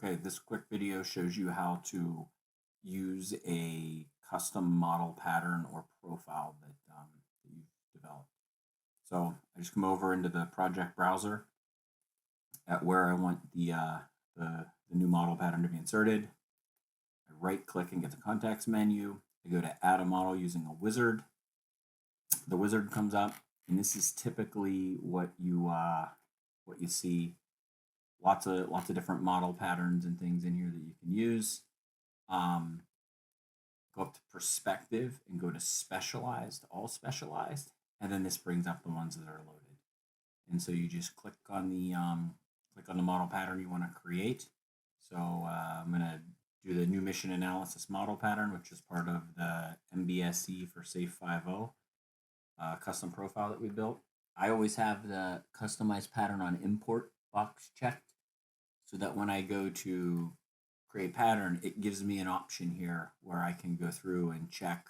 Okay, this quick video shows you how to use a custom model pattern or profile that you've developed. So I just come over into the project browser at where I want the new model pattern to be inserted. I right click and get the context menu. I go to add a model using a wizard. The wizard comes up, and this is typically what you see. Lots of different model patterns and things in here that you can use. Go up to perspective and go to specialized, all specialized, and then this brings up the ones that are loaded. And so you just click on the model pattern you want to create. So I'm going to do the new mission analysis model pattern, which is part of the MBSE for Safe 5.0 custom profile that we built. I always have the customized pattern on import box checked, so that when I go to create pattern, it gives me an option here where I can go through and check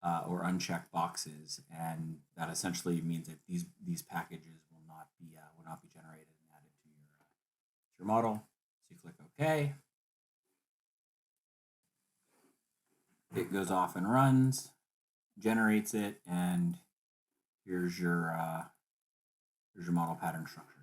or uncheck boxes, and that essentially means that these packages will not be generated and added to your model. So you click OK. It goes off and runs, generates it, and here's your model pattern structure.